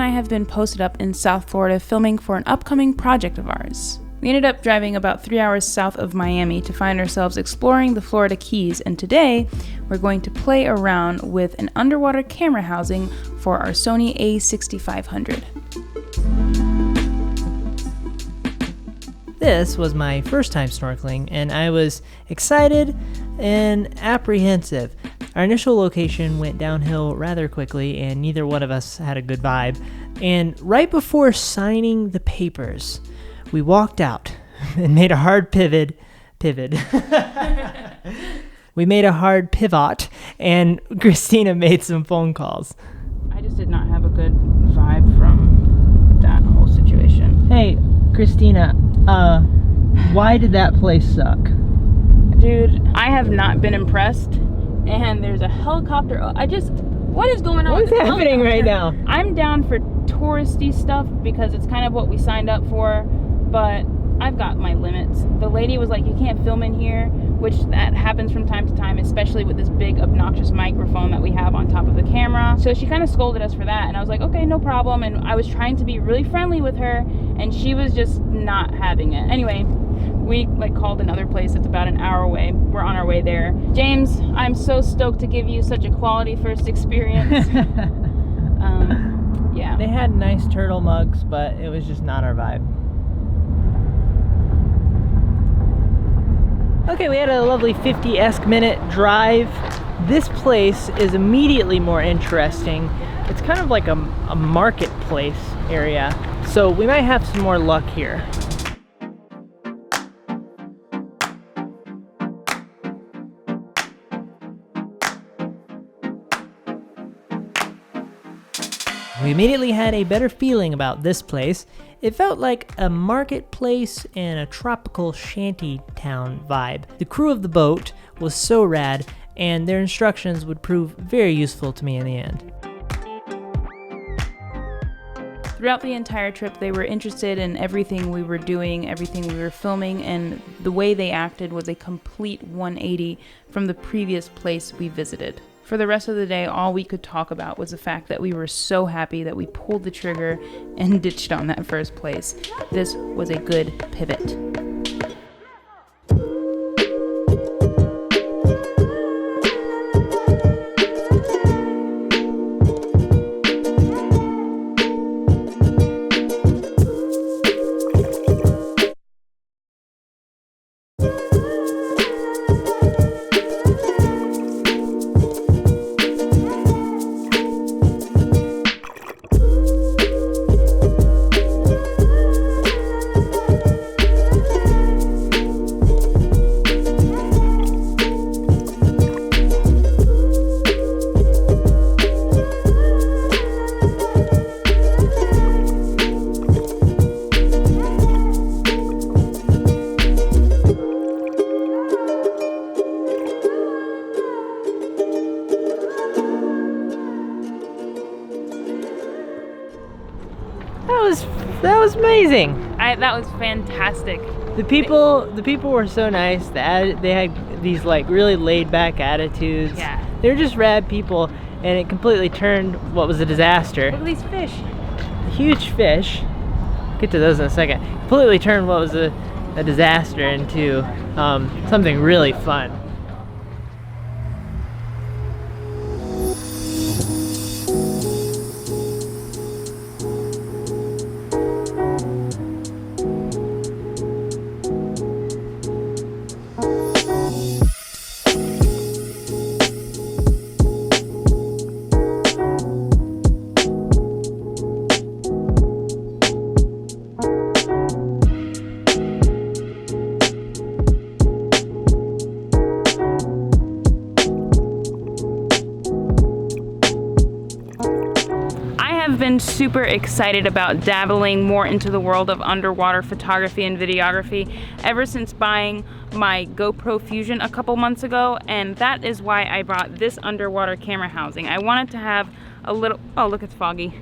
I have been posted up in South Florida filming for an upcoming project of ours. We ended up driving about 3 hours south of Miami to find ourselves exploring the Florida Keys, and today we're going to play around with an underwater camera housing for our Sony a6500. This was my first time snorkeling, and I was excited and apprehensive. Our initial location went downhill rather quickly, and neither one of us had a good vibe. And right before signing the papers, we walked out and made a hard pivot. We made a hard pivot, and Christina made some phone calls. I just did not have a good vibe from that whole situation. Hey, Christina, why did that place suck? Dude, I have not been impressed, and there's a helicopter. What is going on? What is happening right now? I'm down for touristy stuff because it's kind of what we signed up for, but I've got my limits. The lady was like, you can't film in here, which that happens from time to time, especially with this big obnoxious microphone that we have on top of the camera. So she kind of scolded us for that, and I was like, okay, no problem. And I was trying to be really friendly with her, and she was just not having it. Anyway, we called another place that's about an hour away. We're on our way there. James, I'm so stoked to give you such a quality first experience. Yeah. They had nice turtle mugs, but it was just not our vibe. Okay, we had a lovely 50-esque minute drive. This place is immediately more interesting. It's kind of like a marketplace area, so we might have some more luck here. We immediately had a better feeling about this place. It felt like a marketplace and a tropical shanty town vibe. The crew of the boat was so rad, and their instructions would prove very useful to me in the end. Throughout the entire trip, they were interested in everything we were doing, everything we were filming, and the way they acted was a complete 180 from the previous place we visited. For the rest of the day, all we could talk about was the fact that we were so happy that we pulled the trigger and ditched on that first place. This was a good pivot. That was amazing. That was fantastic. The people were so nice. They had these really laid back attitudes. Yeah. They were just rad people, and it completely turned what was a disaster. Look at these fish. Huge fish. I'll get to those in a second. Completely turned what was a disaster into something really fun. I've been super excited about dabbling more into the world of underwater photography and videography ever since buying my GoPro Fusion a couple months ago, and that is why I bought this underwater camera housing. I wanted to have a little, oh look, it's foggy.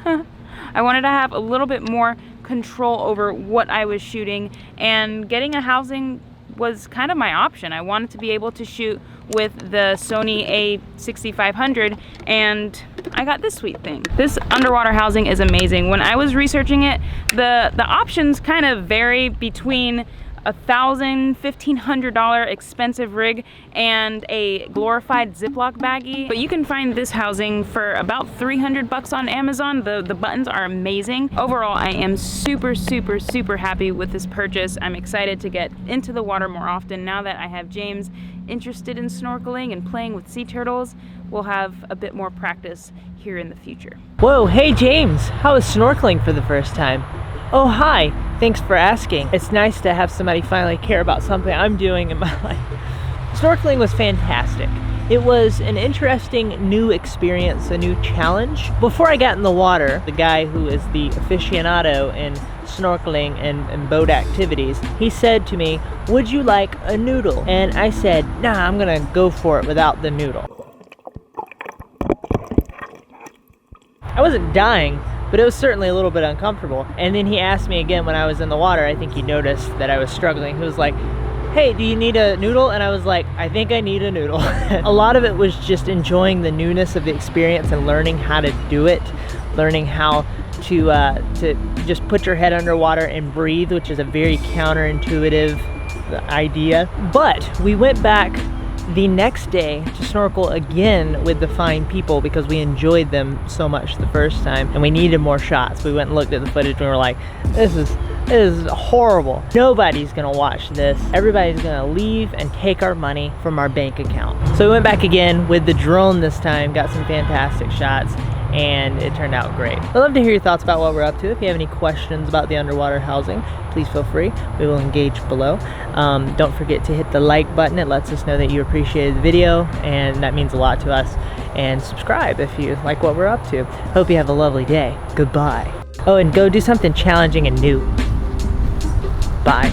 I wanted to have a little bit more control over what I was shooting, and getting a housing was kind of my option. I wanted to be able to shoot with the Sony a6500, and I got this sweet thing. This underwater housing is amazing. When I was researching it, the options kind of vary between $1,000, $1,500 expensive rig and a glorified Ziploc baggie. But you can find this housing for about 300 bucks on Amazon. The buttons are amazing. Overall, I am super, super, super happy with this purchase. I'm excited to get into the water more often now that I have James interested in snorkeling and playing with sea turtles. We'll have a bit more practice here in the future. Whoa, hey James, how was snorkeling for the first time? Oh, hi, thanks for asking. It's nice to have somebody finally care about something I'm doing in my life. Snorkeling was fantastic. It was an interesting new experience, a new challenge. Before I got in the water, the guy who is the aficionado in snorkeling and boat activities, he said to me, "Would you like a noodle?" And I said, "Nah, I'm gonna go for it without the noodle." I wasn't dying, but it was certainly a little bit uncomfortable. And then he asked me again when I was in the water. I think he noticed that I was struggling. He was like, "Hey, do you need a noodle?" And I was like, "I think I need a noodle." A lot of it was just enjoying the newness of the experience and learning how to do it, learning how to just put your head underwater and breathe, which is a very counterintuitive idea. But we went back the next day to snorkel again with the fine people because we enjoyed them so much the first time and we needed more shots. We went and looked at the footage and we were like, this is horrible. Nobody's gonna watch this. Everybody's gonna leave and take our money from our bank account. So we went back again with the drone this time, got some fantastic shots, and it turned out great. I'd love to hear your thoughts about what we're up to. If you have any questions about the underwater housing, please feel free. We will engage below. Don't forget to hit the like button. It lets us know that you appreciated the video, and that means a lot to us. And subscribe if you like what we're up to. Hope you have a lovely day. Goodbye. Oh, and go do something challenging and new. Bye.